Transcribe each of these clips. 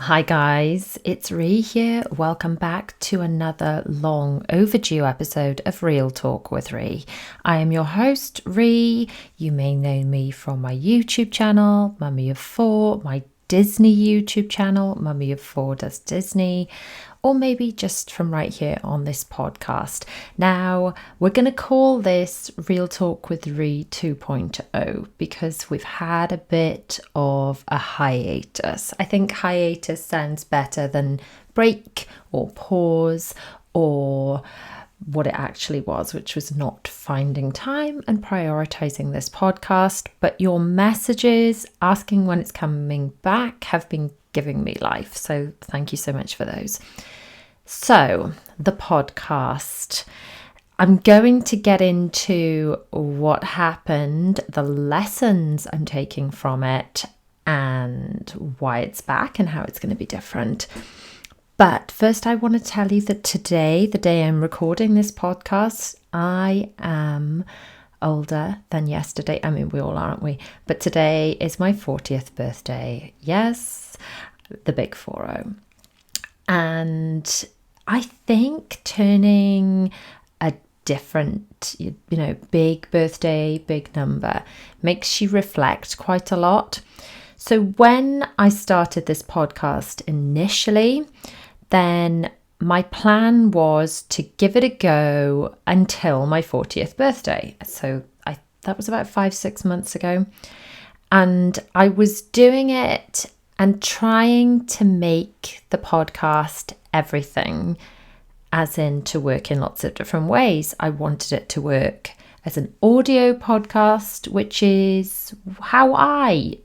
Hi guys, it's Rhi here. Welcome back to another long overdue episode of Real Talk with Rhi. I am your host, Rhi. You may know me from my YouTube channel, Mummy of Four, my Disney YouTube channel, Mummy of Four Does Disney, or maybe just from right here on this podcast. Now, we're going to call this Real Talk with Rhi 2.0 because we've had a bit of a hiatus. I think hiatus sounds better than break or pause or what it actually was, which was not finding time and prioritizing this podcast. But your messages asking when it's coming back have been giving me life. So thank you so much for those. So the podcast, I'm going to get into what happened, the lessons I'm taking from it, and why it's back and how it's going to be different. But first, I want to tell you that today, the day I'm recording this podcast, I am older than yesterday. I mean, we all are, aren't we? But today is my 40th birthday. Yes, the big 40. And I think turning a different, big birthday, big number makes you reflect quite a lot. So when I started this podcast initially, then my plan was to give it a go until my 40th birthday. So that was about 5-6 months ago. And I was doing it and trying to make the podcast everything, as in to work in lots of different ways. I wanted it to work as an audio podcast, which is how I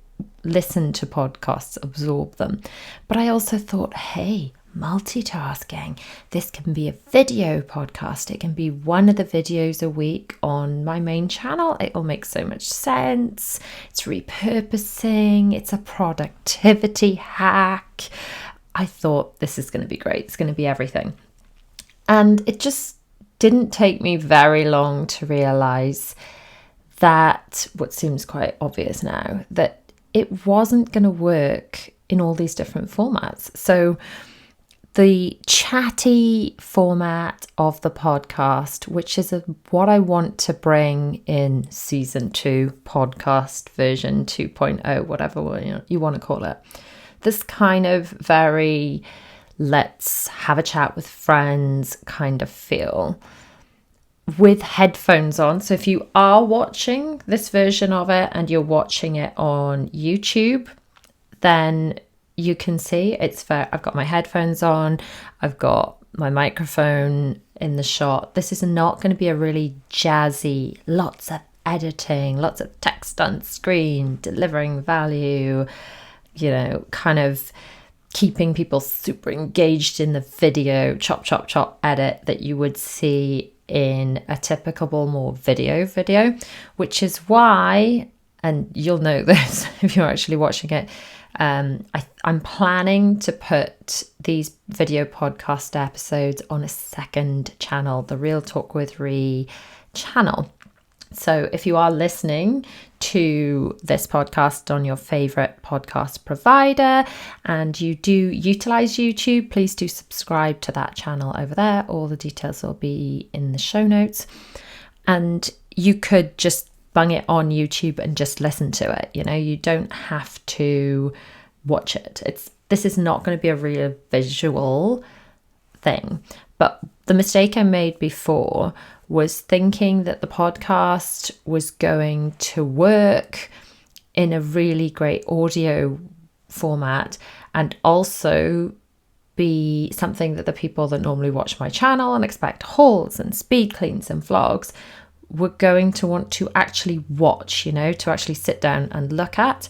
listen to podcasts, absorb them. But I also thought, hey, multitasking. This can be a video podcast. It can be one of the videos a week on my main channel. It will make so much sense. It's repurposing. It's a productivity hack. I thought this is going to be great. It's going to be everything. And it just didn't take me very long to realize that, what seems quite obvious now, that it wasn't going to work in all these different formats. So the chatty format of the podcast, which is what I want to bring in season 2, podcast version 2.0, whatever you want to call it. This kind of very let's have a chat with friends kind of feel with headphones on. So if you are watching this version of it and you're watching it on YouTube, then you can see it's fair. I've got my headphones on. I've got my microphone in the shot. This is not going to be a really jazzy, lots of editing, lots of text on screen, delivering value, kind of keeping people super engaged in the video, chop, chop, chop edit that you would see in a typical more video, which is why, and you'll know this if you're actually watching it, I'm planning to put these video podcast episodes on a second channel, the Real Talk with Rhi channel. So if you are listening to this podcast on your favorite podcast provider and you do utilize YouTube, please do subscribe to that channel over there. All the details will be in the show notes. And you could just bung it on YouTube and just listen to it. You don't have to watch it. This is not going to be a real visual thing. But the mistake I made before was thinking that the podcast was going to work in a really great audio format and also be something that the people that normally watch my channel and expect hauls and speed cleans and vlogs were going to want to actually watch, to actually sit down and look at.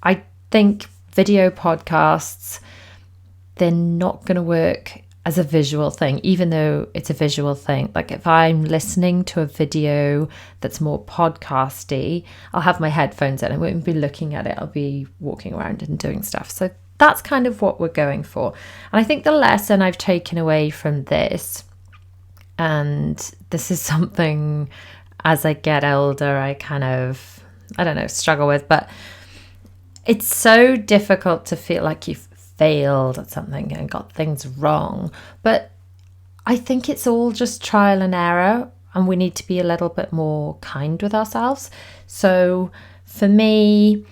I think video podcasts, they're not going to work as a visual thing, even though it's a visual thing. Like if I'm listening to a video that's more podcasty, I'll have my headphones in. I won't be looking at it. I'll be walking around and doing stuff. So that's kind of what we're going for. And I think the lesson I've taken away from this, and this is something as I get older, I kind of, struggle with, but it's so difficult to feel like you've failed at something and got things wrong. But I think it's all just trial and error, and we need to be a little bit more kind with ourselves. So for me,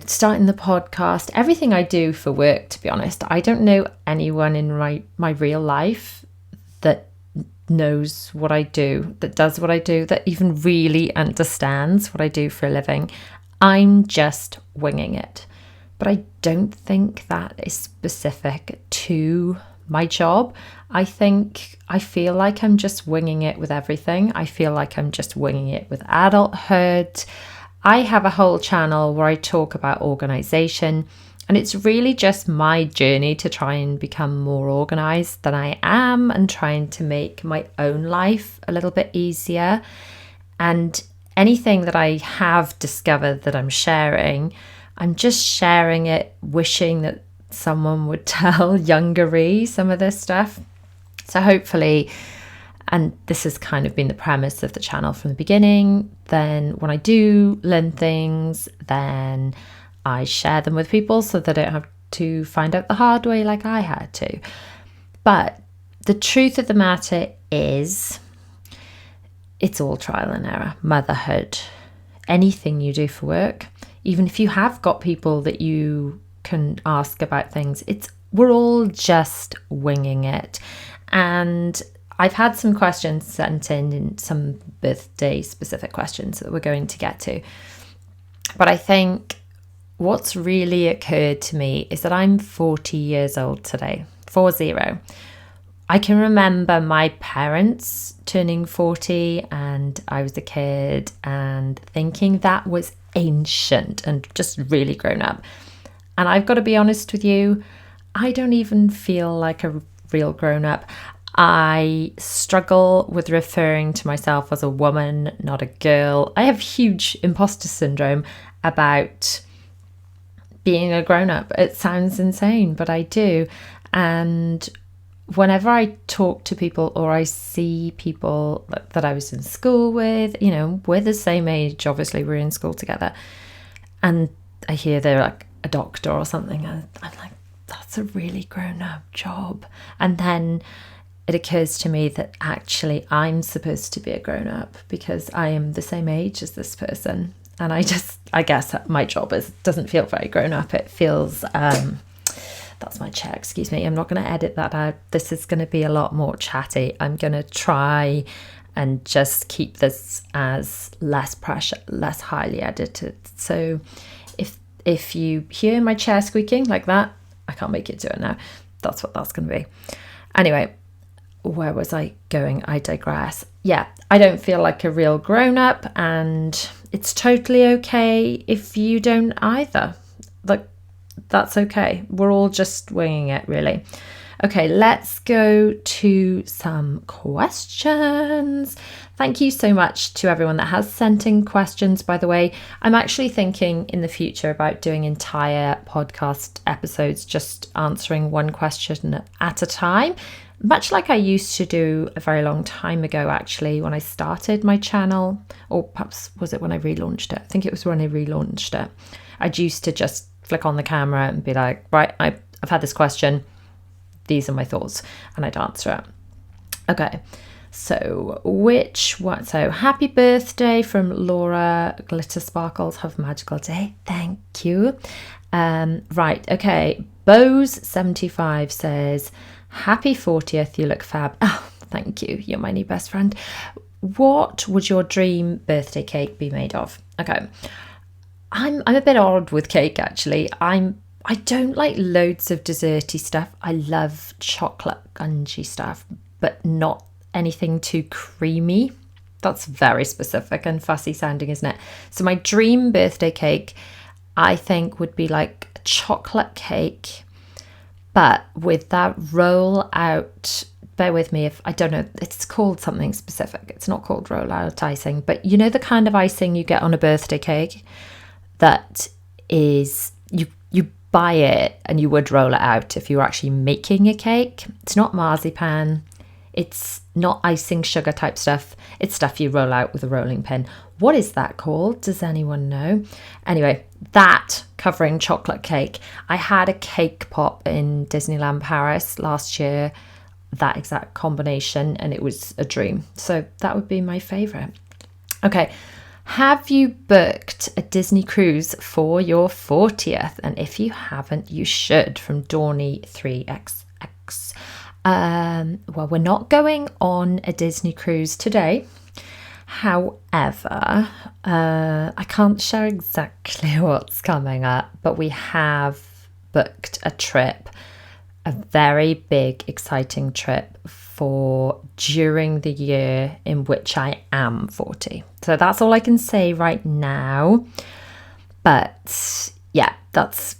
starting the podcast, everything I do for work, to be honest, I don't know anyone in my real life that knows what I do, that does what I do, that even really understands what I do for a living. I'm just winging it. But I don't think that is specific to my job. I feel like I'm just winging it with everything. I feel like I'm just winging it with adulthood. I have a whole channel where I talk about organization, and it's really just my journey to try and become more organized than I am, and trying to make my own life a little bit easier. And anything that I have discovered that I'm sharing, I'm just sharing it, wishing that someone would tell younger Rhi some of this stuff. So hopefully, and this has kind of been the premise of the channel from the beginning, then when I do learn things, then I share them with people so that I don't have to find out the hard way like I had to. But the truth of the matter is, it's all trial and error. Motherhood, anything you do for work, even if you have got people that you can ask about things, we're all just winging it. And I've had some questions sent in some birthday specific questions that we're going to get to. But I think what's really occurred to me is that I'm 40 years old today, 40. I can remember my parents turning 40 and I was a kid and thinking that was ancient and just really grown up. And I've got to be honest with you, I don't even feel like a real grown up. I struggle with referring to myself as a woman, not a girl. I have huge imposter syndrome about being a grown-up. It sounds insane, but I do. And whenever I talk to people or I see people that I was in school with, we're the same age, obviously we're in school together, and I hear they're like a doctor or something, and I'm like, that's a really grown-up job. And then it occurs to me that actually I'm supposed to be a grown-up because I am the same age as this person. And I guess my job doesn't feel very grown-up. It feels, that's my chair, excuse me. I'm not going to edit that out. This is going to be a lot more chatty. I'm going to try and just keep this as less pressure, less highly edited. So if you hear my chair squeaking like that, I can't make it do it now. That's what that's going to be. Anyway, where was I going? I digress. Yeah, I don't feel like a real grown-up, and it's totally okay if you don't either. Like, that's okay. We're all just winging it, really. Okay, let's go to some questions. Thank you so much to everyone that has sent in questions, by the way. I'm actually thinking in the future about doing entire podcast episodes, just answering one question at a time, much like I used to do a very long time ago, actually, when I started my channel, or perhaps was it when I relaunched it? I think it was when I relaunched it. I used to just flick on the camera and be like, right, I've had this question. These are my thoughts, and I'd answer it. Okay, so which one? So happy birthday from Laura. Glitter sparkles, have a magical day. Thank you. Right, okay. Bose75 says, happy 40th, you look fab. Oh, thank you. You're my new best friend. What would your dream birthday cake be made of? Okay. I'm a bit odd with cake, actually. I don't like loads of desserty stuff. I love chocolate spongy stuff, but not anything too creamy. That's very specific and fussy sounding, isn't it? So my dream birthday cake, I think, would be like a chocolate cake, but with that roll out, bear with me if I don't know, it's called something specific. It's not called roll out icing, but you know the kind of icing you get on a birthday cake that is, you buy it and you would roll it out if you were actually making a cake. It's not marzipan. It's not icing sugar type stuff. It's stuff you roll out with a rolling pin. What is that called? Does anyone know? Anyway, that covering chocolate cake. I had a cake pop in Disneyland Paris last year, that exact combination, and it was a dream. So that would be my favourite. Okay, have you booked a Disney cruise for your 40th? And if you haven't, you should, from Dawny 3XX. Well, we're not going on a Disney cruise today. However, I can't share exactly what's coming up, but we have booked a trip, a very big, exciting trip for during the year in which I am 40. So that's all I can say right now. But yeah, that's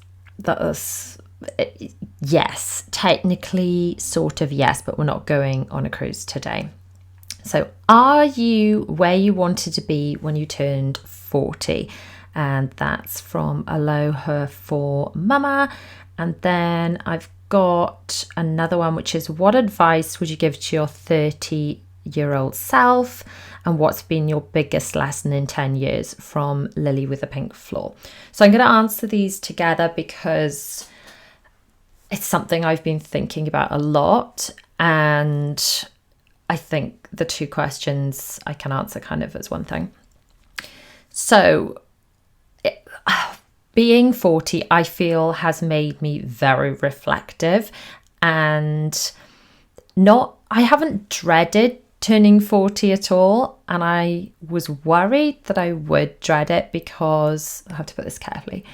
yes, technically sort of yes, but we're not going on a cruise today. So are you where you wanted to be when you turned 40? And that's from Aloha for Mama. And then I've got another one, which is, what advice would you give to your 30-year-old self? And what's been your biggest lesson in 10 years, from Lily with a Pink Floor? So I'm going to answer these together because it's something I've been thinking about a lot. And I think the two questions I can answer kind of as one thing. So being 40, I feel, has made me very reflective, and I haven't dreaded turning 40 at all. And I was worried that I would dread it because, I have to put this carefully,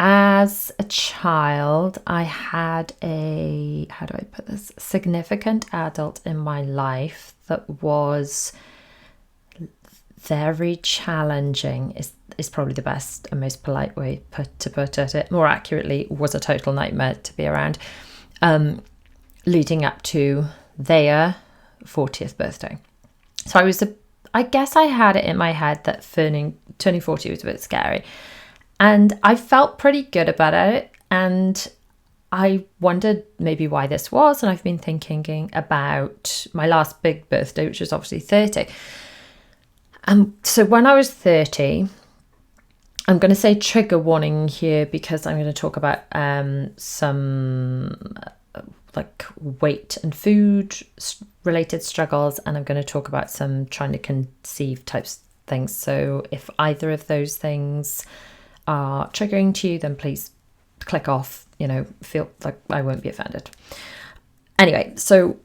as a child, I had how do I put this, significant adult in my life that was very challenging, is probably the best and most polite way to put it. More accurately, was a total nightmare to be around, leading up to their 40th birthday. So I guess I had it in my head that turning 40 was a bit scary. And I felt pretty good about it. And I wondered maybe why this was. And I've been thinking about my last big birthday, which was obviously 30. So when I was 30, I'm going to say trigger warning here, because I'm going to talk about some like weight and food related struggles. And I'm going to talk about some trying to conceive types of things. So if either of those things are triggering to you, then please click off, feel like I won't be offended. Anyway, so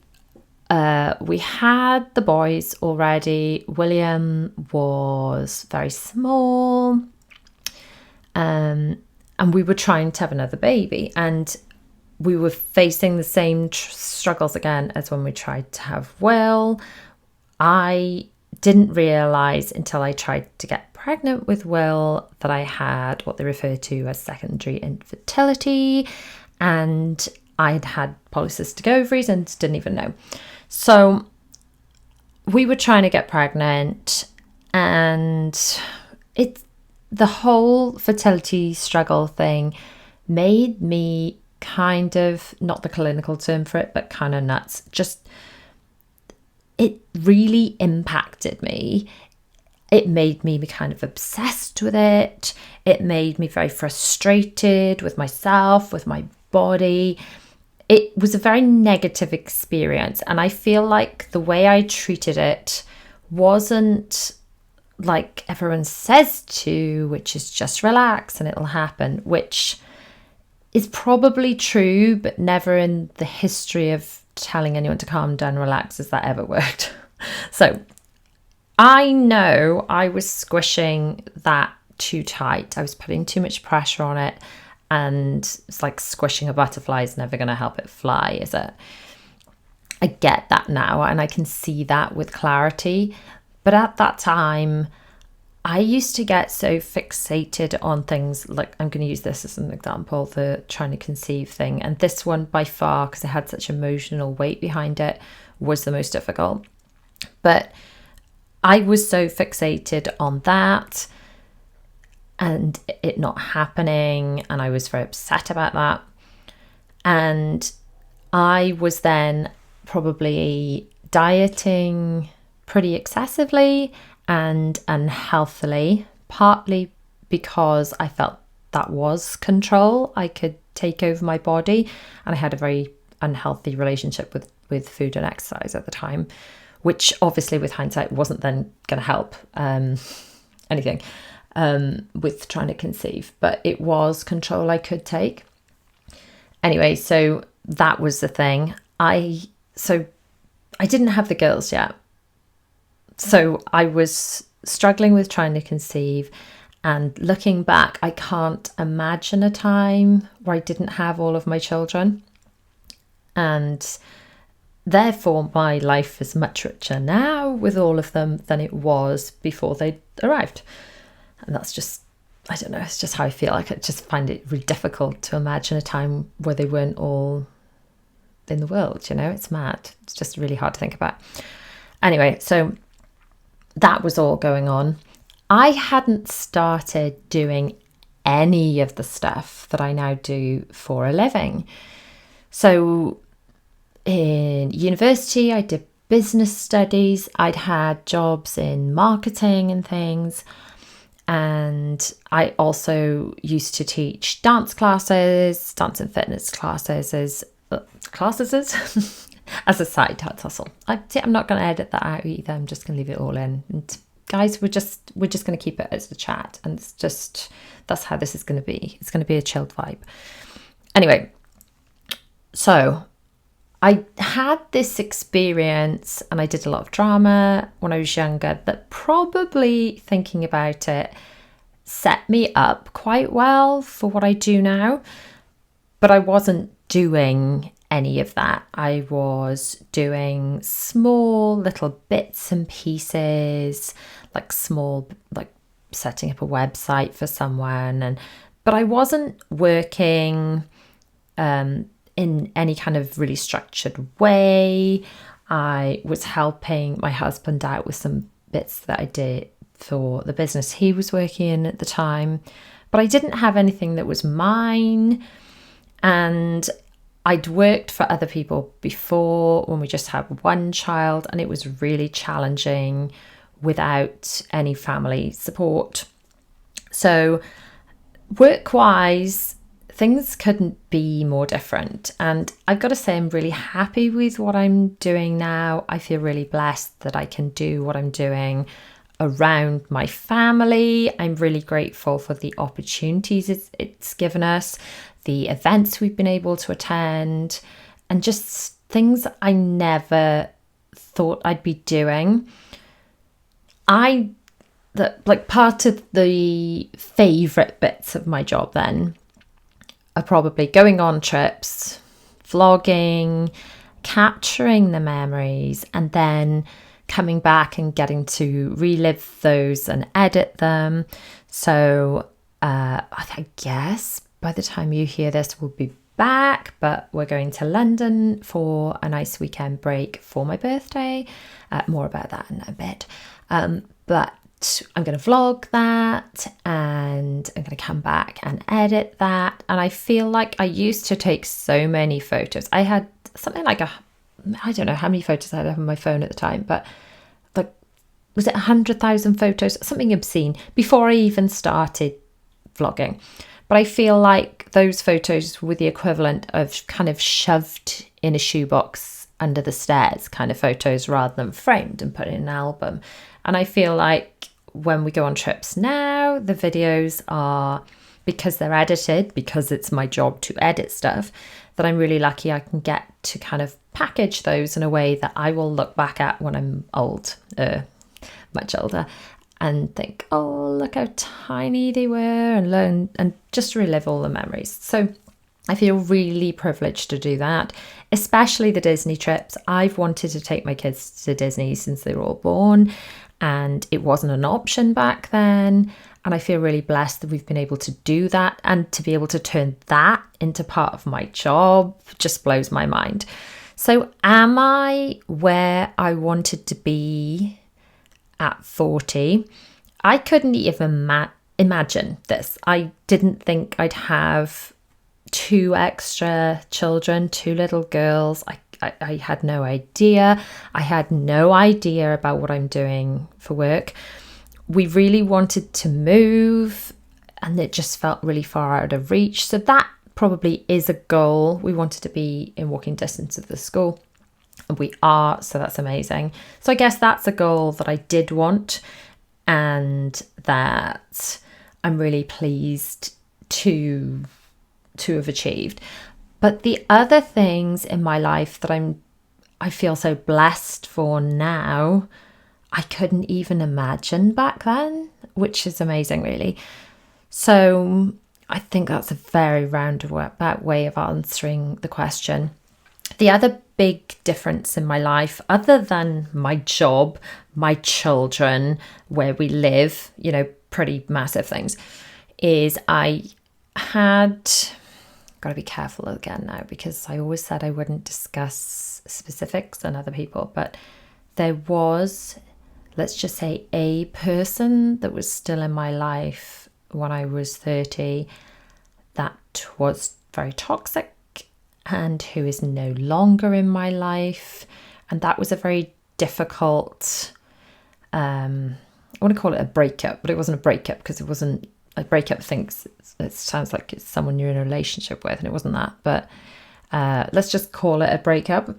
we had the boys already. William was very small, and we were trying to have another baby, and we were facing the same struggles again as when we tried to have Will. I didn't realise until I tried to get pregnant with Will that I had what they refer to as secondary infertility, and I'd had polycystic ovaries and didn't even know. So we were trying to get pregnant, and the whole fertility struggle thing made me kind of, not the clinical term for it, but kind of nuts. Just, it really impacted me. It made me be kind of obsessed with it. It made me very frustrated with myself, with my body. It was a very negative experience. And I feel like the way I treated it wasn't like everyone says to, which is just relax and it'll happen, which is probably true, but never in the history of telling anyone to calm down, relax, has that ever worked. So I know I was squishing that too tight. I was putting too much pressure on it, and it's like squishing a butterfly is never going to help it fly, is it? I get that now, and I can see that with clarity. But at that time, I used to get so fixated on things like, I'm going to use this as an example, the trying to conceive thing. And this one by far, because it had such emotional weight behind it, was the most difficult. But I was so fixated on that and it not happening, and I was very upset about that. And I was then probably dieting pretty excessively and unhealthily, partly because I felt that was control. I could take over my body, and I had a very unhealthy relationship with food and exercise at the time, which obviously with hindsight wasn't then going to help anything with trying to conceive, but it was control I could take. Anyway, so that was the thing. I didn't have the girls yet. So I was struggling with trying to conceive, and looking back, I can't imagine a time where I didn't have all of my children. And therefore, my life is much richer now with all of them than it was before they arrived. And that's just, I don't know, it's just how I feel. Like I just find it really difficult to imagine a time where they weren't all in the world, you know, it's mad. It's just really hard to think about. Anyway, so that was all going on. I hadn't started doing any of the stuff that I now do for a living. So in university, I did business studies. I'd had jobs in marketing and things. And I also used to teach dance classes, dance and fitness classes as a side hustle. I'm not going to edit that out either. I'm just going to leave it all in. And guys, we're just going to keep it as a chat. And it's just, that's how this is going to be. It's going to be a chilled vibe. Anyway, so I had this experience, and I did a lot of drama when I was younger, that probably, thinking about it, set me up quite well for what I do now. But I wasn't doing any of that. I was doing small little bits and pieces, like setting up a website for someone, but I wasn't working in any kind of really structured way. I was helping my husband out with some bits that I did for the business he was working in at the time, but I didn't have anything that was mine. And I'd worked for other people before when we just had one child, and it was really challenging without any family support. So work-wise, things couldn't be more different. And I've got to say, I'm really happy with what I'm doing now. I feel really blessed that I can do what I'm doing around my family. I'm really grateful for the opportunities it's given us, the events we've been able to attend, and just things I never thought I'd be doing. Part of the favourite bits of my job then are probably going on trips, vlogging, capturing the memories, and then coming back and getting to relive those and edit them. So I guess by the time you hear this, we'll be back, but we're going to London for a nice weekend break for my birthday. More about that in a bit. But I'm going to vlog that, and I'm going to come back and edit that. And I feel like I used to take so many photos. I had something like I don't know how many photos I had on my phone at the time, but was it 100,000 photos? Something obscene before I even started vlogging. But I feel like those photos were the equivalent of kind of shoved in a shoebox under the stairs kind of photos, rather than framed and put in an album. And I feel like when we go on trips now, the videos are, because they're edited, because it's my job to edit stuff, that I'm really lucky I can get to kind of package those in a way that I will look back at when I'm much older, and think, oh, look how tiny they were, and learn and just relive all the memories. So I feel really privileged to do that, especially the Disney trips. I've wanted to take my kids to Disney since they were all born, and it wasn't an option back then. And I feel really blessed that we've been able to do that, and to be able to turn that into part of my job just blows my mind. So am I where I wanted to be at 40? I couldn't even imagine this. I didn't think I'd have 2 extra children, 2 little girls. I had no idea. I had no idea about what I'm doing for work. We really wanted to move, and it just felt really far out of reach. So that probably is a goal. We wanted to be in walking distance of the school. And we are, so that's amazing. So I guess that's a goal that I did want, and that I'm really pleased to have achieved. But the other things in my life that I feel so blessed for now, I couldn't even imagine back then, which is amazing, really. So I think that's a very roundabout way of answering the question. The other big difference in my life, other than my job, my children, where we live, pretty massive things, is I had, got to be careful again now, because I always said I wouldn't discuss specifics on other people, but there was, let's just say, a person that was still in my life when I was 30 that was very toxic, and who is no longer in my life. And that was a very difficult, I want to call it a breakup, but it wasn't a breakup, because it wasn't a breakup. It sounds like it's someone you're in a relationship with, and it wasn't that. But let's just call it a breakup,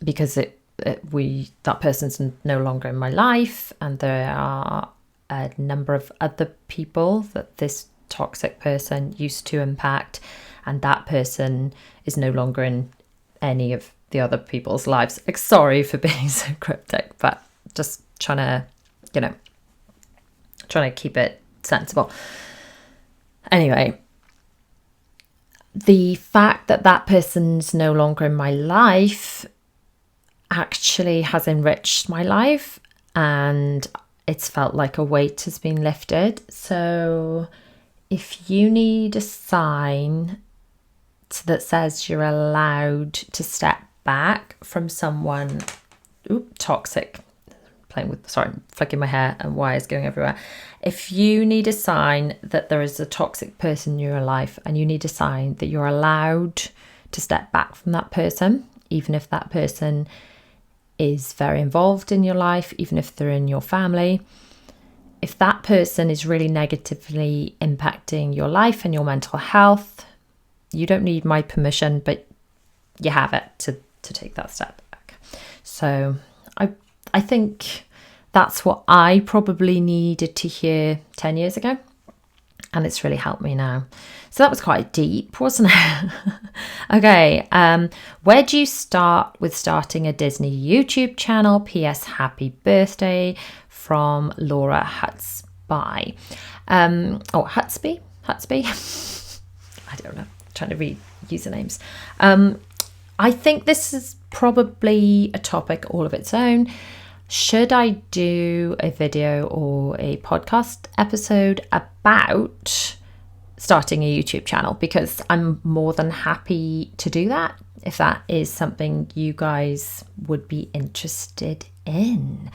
because that person's no longer in my life, and there are a number of other people that this toxic person used to impact, and that person is no longer in any of the other people's lives. Sorry for being so cryptic, but just trying to keep it sensible. Anyway, the fact that that person's no longer in my life actually has enriched my life, and it's felt like a weight has been lifted. So if you need a sign that says you're allowed to step back from someone toxic, flicking my hair and wires going everywhere. If you need a sign that there is a toxic person in your life, and you need a sign that you're allowed to step back from that person, even if that person is very involved in your life, even if they're in your family, if that person is really negatively impacting your life and your mental health, you don't need my permission, but you have it to take that step back. So I think that's what I probably needed to hear 10 years ago, and it's really helped me now. So that was quite deep, wasn't it? Okay, where do you start with starting a Disney YouTube channel? P.S. Happy birthday, from Laura Hutsby. Hutsby? I don't know. Trying to read usernames. I think this is probably a topic all of its own. Should I do a video or a podcast episode about starting a YouTube channel? Because I'm more than happy to do that if that is something you guys would be interested in.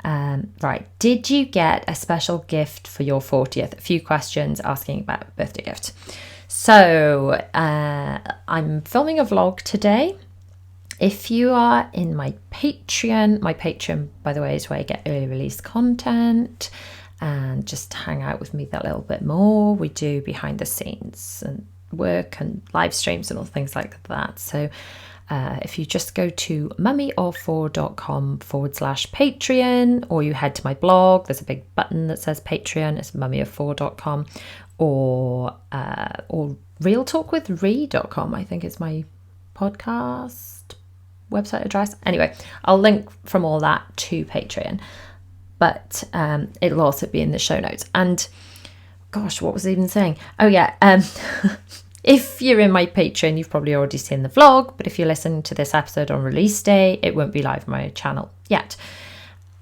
Right. Did you get a special gift for your 40th? A few questions asking about birthday gift. So I'm filming a vlog today. If you are in my Patreon, by the way, is where you get early release content and just hang out with me that little bit more. We do behind the scenes and work and live streams and all things like that. So if you just go to mummyof4.com/Patreon, or you head to my blog, there's a big button that says Patreon. It's mummyof4.com, or realtalkwithri.com, I think is my podcast website address. Anyway, I'll link from all that to Patreon, but it'll also be in the show notes. And gosh, what was I even saying? Oh yeah, if you're in my Patreon, you've probably already seen the vlog, but if you're listening to this episode on release day, it won't be live on my channel yet.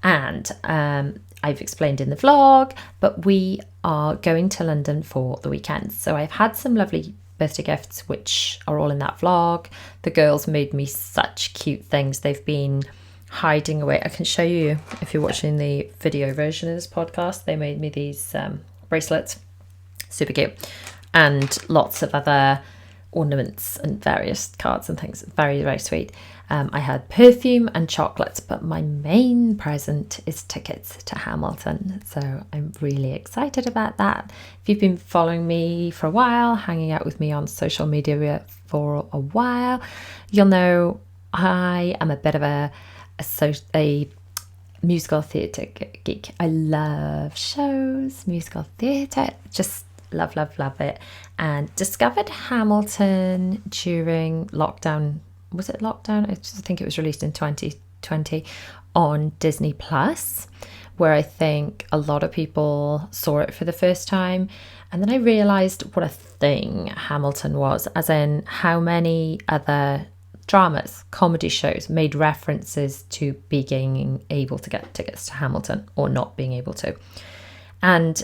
And I've explained in the vlog, but we are going to London for the weekend. So I've had some lovely birthday gifts, which are all in that vlog. The girls made me such cute things. They've been hiding away. I can show you if you're watching the video version of this podcast. They made me these bracelets, super cute, and lots of other ornaments and various cards and things. Very, very sweet. I had perfume and chocolates, but my main present is tickets to Hamilton. So I'm really excited about that. If you've been following me for a while, hanging out with me on social media for a while, you'll know I am a bit of a musical theatre geek. I love shows, musical theatre, just love it. And discovered Hamilton during lockdown. Was it lockdown? I think it was released in 2020 on Disney Plus, where I think a lot of people saw it for the first time. And then I realised what a thing Hamilton was, as in how many other dramas, comedy shows made references to being able to get tickets to Hamilton or not being able to. And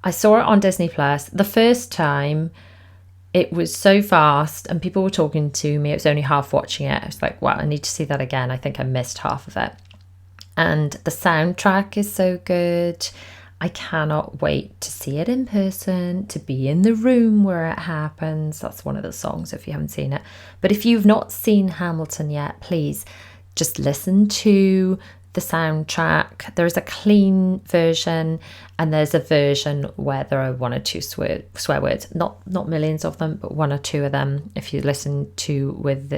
I saw it on Disney Plus. The first time, it was so fast and people were talking to me. It was only half watching it. I was like, wow, I need to see that again. I think I missed half of it. And the soundtrack is so good. I cannot wait to see it in person, to be in the room where it happens. That's one of the songs if you haven't seen it. But if you've not seen Hamilton yet, please just listen to the soundtrack. There is a clean version and there's a version where there are one or two swear words. Not millions of them, but one or two of them. If you listen to with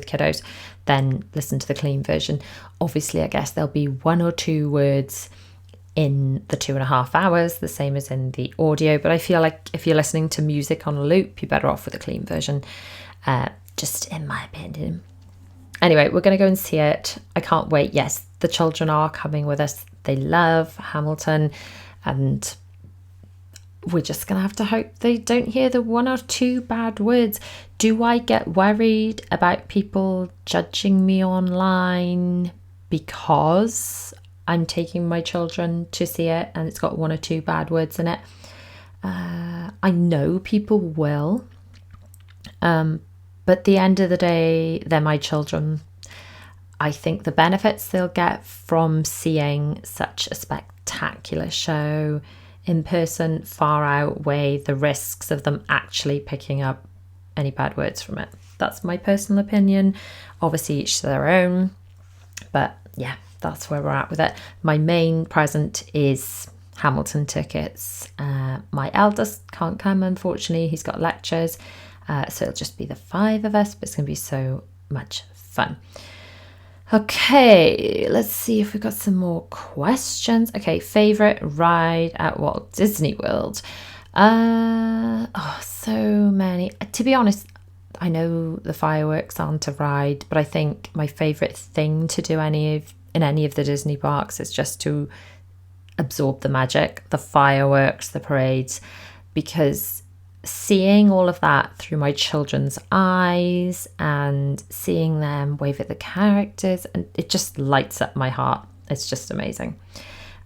kiddos, then listen to the clean version. Obviously, I guess there'll be one or two words in the 2.5 hours, the same as in the audio, but I feel like if you're listening to music on a loop, you're better off with a clean version, just in my opinion. Anyway, we're going to go and see it. I can't wait. Yes, the children are coming with us. They love Hamilton, and we're just going to have to hope they don't hear the one or two bad words. Do I get worried about people judging me online because I'm taking my children to see it and it's got one or two bad words in it? I know people will. But at the end of the day, they're my children. I think the benefits they'll get from seeing such a spectacular show in person far outweigh the risks of them actually picking up any bad words from it. That's my personal opinion. Obviously, each to their own. But yeah, that's where we're at with it. My main present is Hamilton tickets. My eldest can't come, unfortunately. He's got lectures. So it'll just be the 5 of us, but it's going to be so much fun. Okay, let's see if we've got some more questions. Okay, favourite ride at Walt Disney World? So many. To be honest, I know the fireworks aren't a ride, but I think my favourite thing to do in any of the Disney parks is just to absorb the magic, the fireworks, the parades, because seeing all of that through my children's eyes and seeing them wave at the characters, and it just lights up my heart. It's just amazing.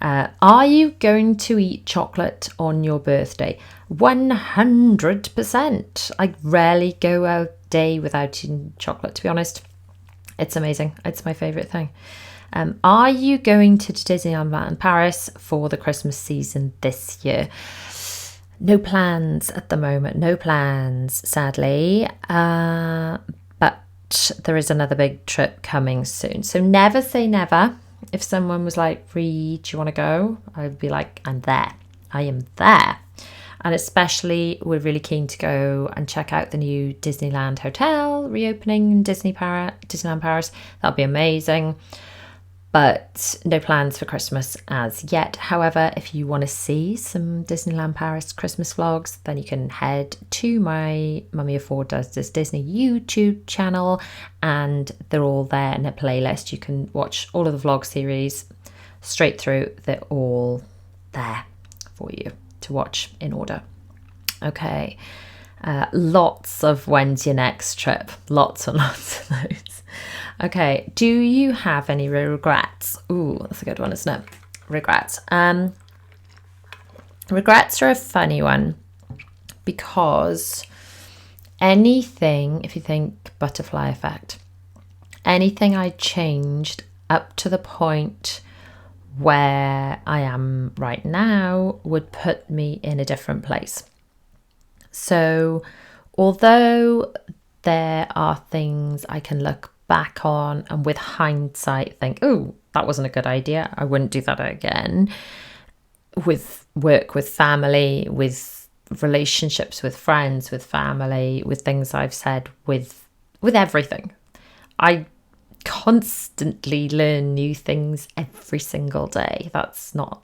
Are you going to eat chocolate on your birthday? 100%. I rarely go a day without eating chocolate, to be honest. It's amazing. It's my favourite thing. Are you going to Disneyland in Paris for the Christmas season this year? No plans at the moment. No plans, sadly. But there is another big trip coming soon. So never say never. If someone was like, Rhi, do you want to go? I'd be like, I'm there. I am there. And especially, we're really keen to go and check out the new Disneyland Hotel reopening in Disneyland Paris. That'll be amazing. But no plans for Christmas as yet. However, if you want to see some Disneyland Paris Christmas vlogs, then you can head to my Mummy of Four Does This Disney YouTube channel, and they're all there in a playlist. You can watch all of the vlog series straight through. They're all there for you to watch in order. Okay. Lots of when's your next trip? Lots and lots of those. Okay, do you have any regrets? Ooh, that's a good one, isn't it? Regrets. Regrets are a funny one because anything, if you think butterfly effect, anything I changed up to the point where I am right now would put me in a different place. So although there are things I can look back on and with hindsight think, oh, that wasn't a good idea, I wouldn't do that again, with work, with family, with relationships with friends, with family, with things I've said, with everything. I constantly learn new things every single day. That's not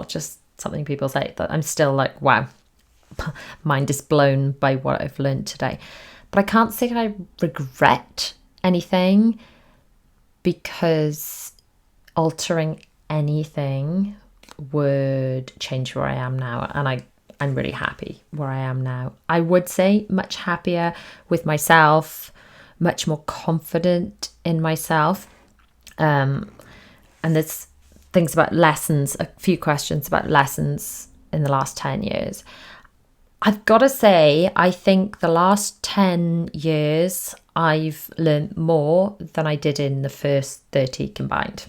just something people say. That I'm still like, wow, mind is blown by what I've learned today. But I can't say I regret anything, because altering anything would change where I am now. And I'm really happy where I am now. I would say much happier with myself, much more confident in myself. And there's things about lessons, a few questions about lessons in the last 10 years. I've got to say, I think the last 10 years, I've learned more than I did in the first 30 combined.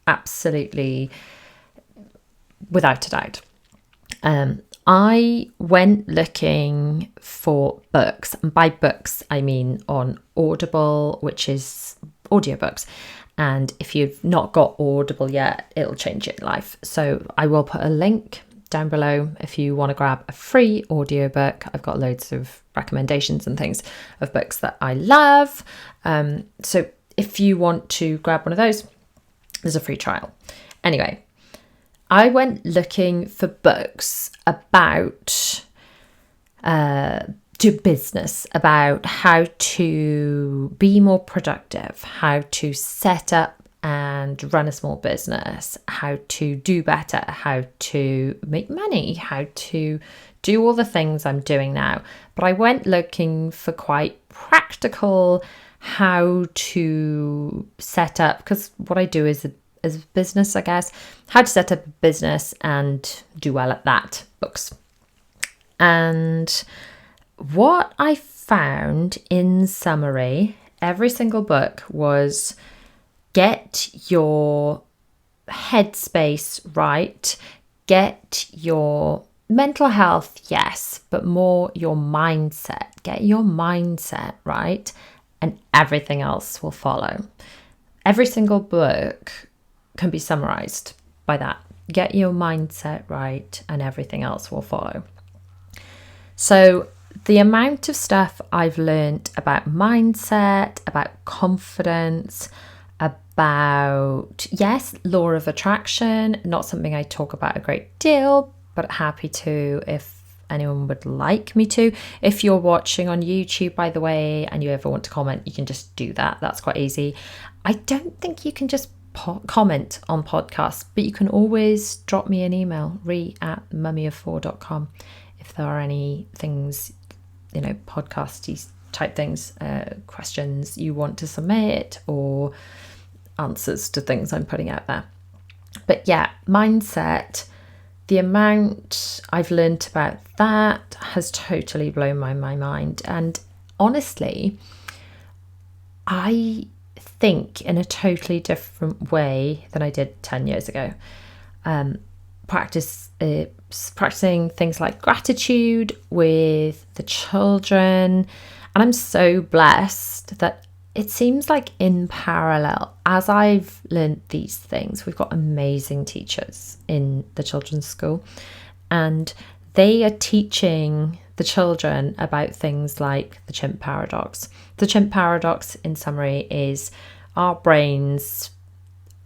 Absolutely, without a doubt. I went looking for books, and by books I mean on Audible, which is audiobooks. And if you've not got Audible yet, it'll change your life. So I will put a link down below if you want to grab a free audiobook. I've got loads of recommendations and things of books that I love. So if you want to grab one of those, there's a free trial. Anyway, I went looking for books about to business, about how to be more productive, how to set up and run a small business, how to do better, how to make money, how to do all the things I'm doing now. But I went looking for quite practical how to set up, because what I do is a business, I guess, how to set up a business and do well at that, books. And what I found in summary, every single book was get your headspace right, get your mental health, yes, but more your mindset. Get your mindset right, and everything else will follow. Every single book can be summarized by that. Get your mindset right, and everything else will follow. So the amount of stuff I've learned about mindset, about confidence, about, yes, law of attraction, not something I talk about a great deal, but happy to if anyone would like me to. If you're watching on YouTube, by the way, and you ever want to comment, you can just do that. That's quite easy. I don't think you can just comment on podcasts, but you can always drop me an email, rhi@mummyof4.com, if there are any things, podcasty type things, questions you want to submit, or answers to things I'm putting out there. But yeah, mindset, the amount I've learned about that has totally blown my mind. And honestly, I think in a totally different way than I did 10 years ago. Practicing things like gratitude with the children. And I'm so blessed that it seems like in parallel, as I've learned these things, we've got amazing teachers in the children's school, and they are teaching the children about things like the chimp paradox. The chimp paradox, in summary, is our brains,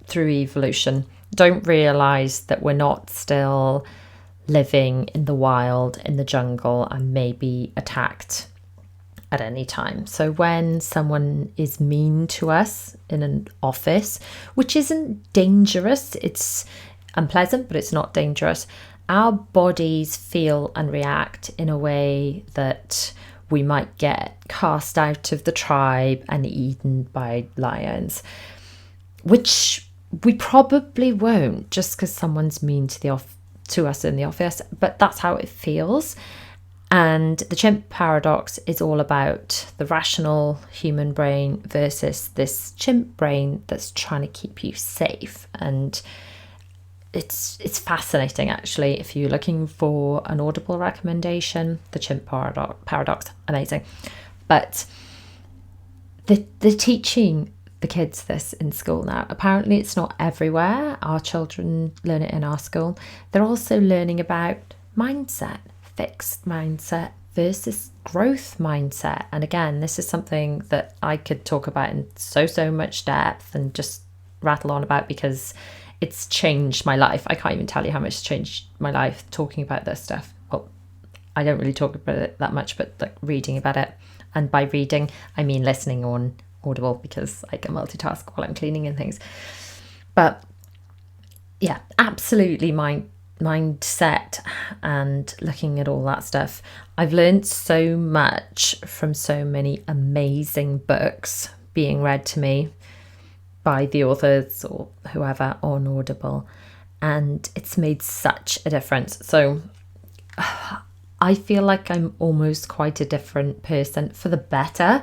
through evolution, don't realize that we're not still living in the wild, in the jungle, and maybe attacked at any time. So when someone is mean to us in an office, which isn't dangerous, it's unpleasant, but it's not dangerous, our bodies feel and react in a way that we might get cast out of the tribe and eaten by lions, which we probably won't just because someone's mean to us in the office, but that's how it feels. And the chimp paradox is all about the rational human brain versus this chimp brain that's trying to keep you safe. And it's fascinating, actually. If you're looking for an Audible recommendation, the Chimp Paradox, amazing. But they're teaching the kids this in school now. Apparently it's not everywhere. Our children learn it in our school. They're also learning about mindset, fixed mindset versus growth mindset. And again, this is something that I could talk about in so much depth and just rattle on about, because it's changed my life. I can't even tell you how much it's changed my life talking about this stuff. Well, I don't really talk about it that much, but like reading about it. And by reading, I mean listening on Audible, because I can multitask while I'm cleaning and things. But yeah, absolutely mindset and looking at all that stuff. I've learned so much from so many amazing books being read to me by the authors or whoever on Audible, and it's made such a difference. So I feel like I'm almost quite a different person for the better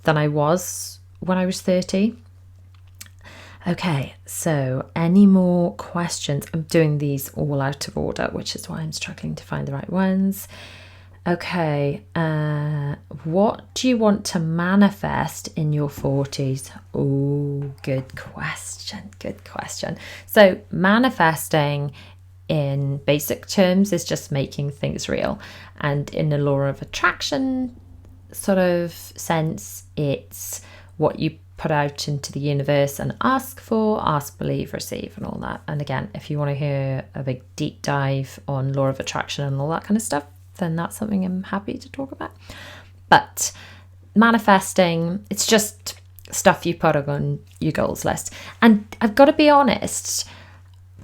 than I was when I was 30. Okay, so any more questions? I'm doing these all out of order, which is why I'm struggling to find the right ones. Okay, what do you want to manifest in your 40s? Oh, good question. So manifesting in basic terms is just making things real. And in the law of attraction sort of sense, it's what you put out into the universe and ask for, ask, believe, receive, and all that. And again, if you want to hear a big deep dive on law of attraction and all that kind of stuff, then that's something I'm happy to talk about. But manifesting, it's just stuff you put on your goals list. And I've got to be honest,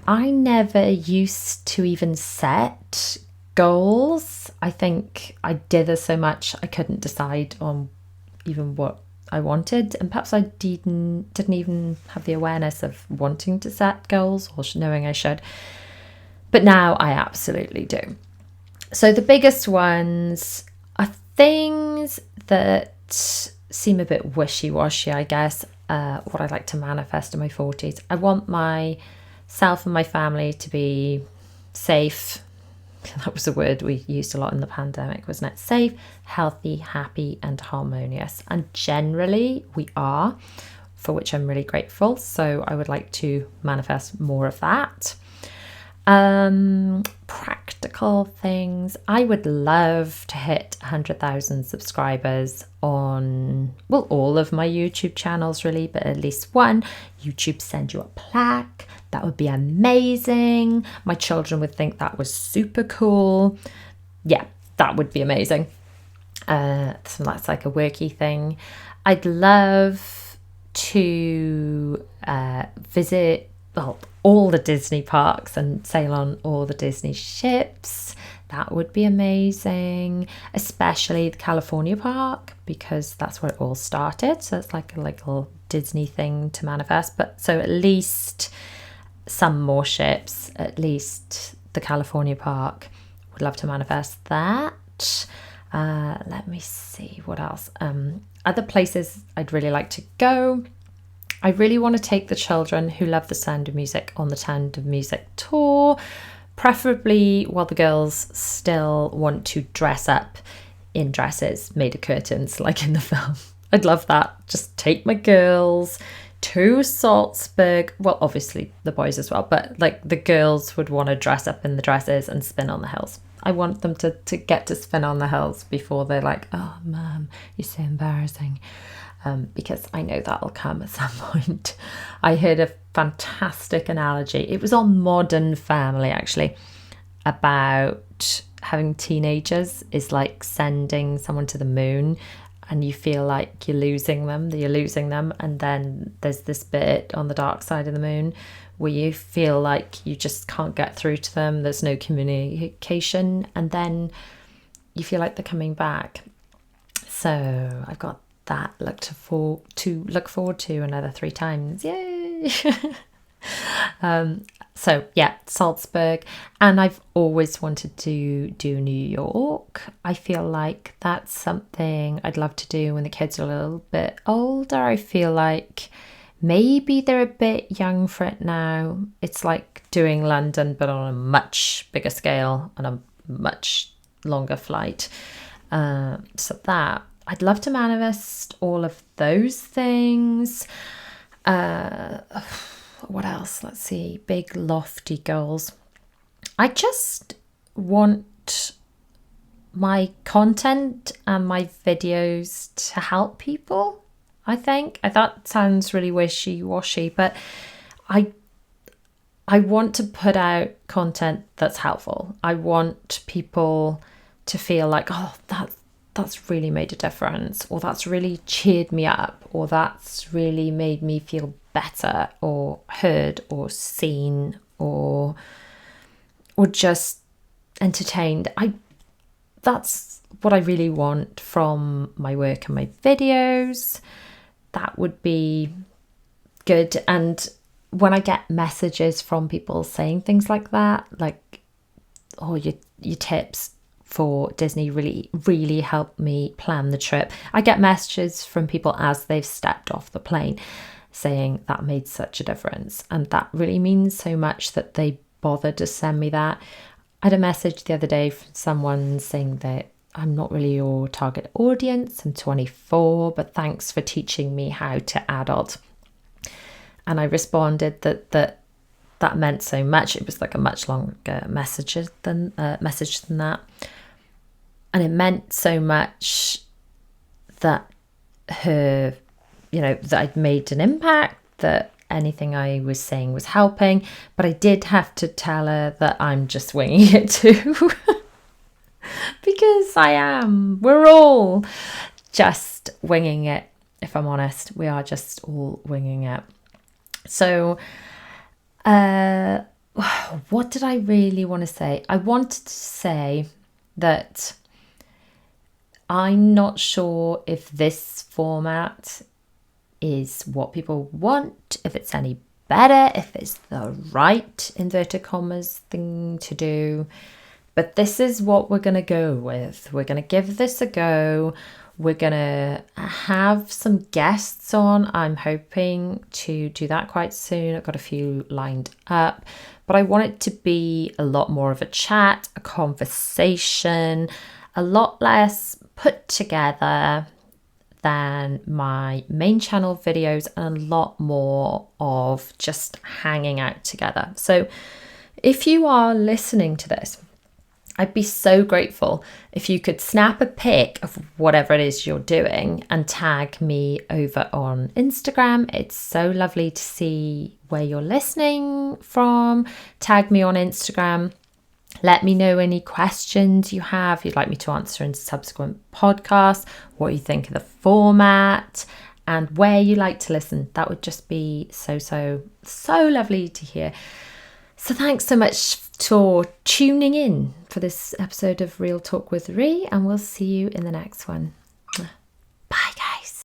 I never used to even set goals. I think I did this so much I couldn't decide on even what I wanted, and perhaps I didn't even have the awareness of wanting to set goals or knowing I should. But now I absolutely do. So the biggest ones are things that seem a bit wishy-washy, I guess. What I'd like to manifest in my 40s. I want myself and my family to be safe. That was a word we used a lot in the pandemic, wasn't it? Safe, healthy, happy, and harmonious. And generally we are, for which I'm really grateful. So I would like to manifest more of that. Practical things. I would love to hit 100,000 subscribers on, well, all of my YouTube channels really, but at least one. YouTube send you a plaque. That would be amazing. My children would think that was super cool. Yeah, that would be amazing. So that's like a worky thing. I'd love to visit, well, all the Disney parks and sail on all the Disney ships. That would be amazing, especially the California park, because that's where it all started. So it's like a little Disney thing to manifest. But so at least some more ships, at least the California park. Would love to manifest that. Let me see what else. Other places I'd really like to go. I really want to take the children who love the Sound of Music on the Sound of Music tour, preferably while the girls still want to dress up in dresses made of curtains like in the film. I'd love that. Just take my girls to Salzburg. Well, obviously the boys as well, but like the girls would want to dress up in the dresses and spin on the hills. I want them to get to spin on the hills before they're like, oh, Mum, you're so embarrassing. Because I know that'll come at some point. I heard a fantastic analogy. It was on Modern Family, actually, about having teenagers is like sending someone to the moon, and you feel like you're losing them. And then there's this bit on the dark side of the moon where you feel like you just can't get through to them. There's no communication. And then you feel like they're coming back. So I've got that look forward to another 3 times. Yay! So yeah, Salzburg. And I've always wanted to do New York. I feel like that's something I'd love to do when the kids are a little bit older. I feel like Maybe they're a bit young for it now. It's like doing London, but on a much bigger scale and a much longer flight. So that I'd love to manifest all of those things. What else? Let's see. Big lofty goals. I just want my content and my videos to help people. I think that sounds really wishy-washy, but I want to put out content that's helpful. I want people to feel like, oh, that's really made a difference, or that's really cheered me up, or that's really made me feel better, or heard, or seen, or just entertained. That's what I really want from my work and my videos. That would be good. And when I get messages from people saying things like that, like, oh, your tips for Disney really helped me plan the trip. I get messages from people as they've stepped off the plane saying that made such a difference. And that really means so much that they bothered to send me that. I had a message the other day from someone saying that I'm not really your target audience. I'm 24, but thanks for teaching me how to adult. And I responded that meant so much. It was like a much longer message than that. And it meant so much that that I'd made an impact, that anything I was saying was helping. But I did have to tell her that I'm just winging it too. Because I am. We're all just winging it, if I'm honest. We are just all winging it. So, what did I really want to say? I wanted to say that I'm not sure if this format is what people want, if it's any better, if it's the right, inverted commas, thing to do. But this is what we're going to go with. We're going to give this a go. We're going to have some guests on. I'm hoping to do that quite soon. I've got a few lined up. But I want it to be a lot more of a chat, a conversation, a lot less put together than my main channel videos, and a lot more of just hanging out together. So if you are listening to this, I'd be so grateful if you could snap a pic of whatever it is you're doing and tag me over on Instagram. It's so lovely to see where you're listening from. Tag me on Instagram. Let me know any questions you have you'd like me to answer in subsequent podcasts, what you think of the format, and where you like to listen. That would just be so lovely to hear. So thanks so much for tuning in for this episode of Real Talk with Rhi, and we'll see you in the next one.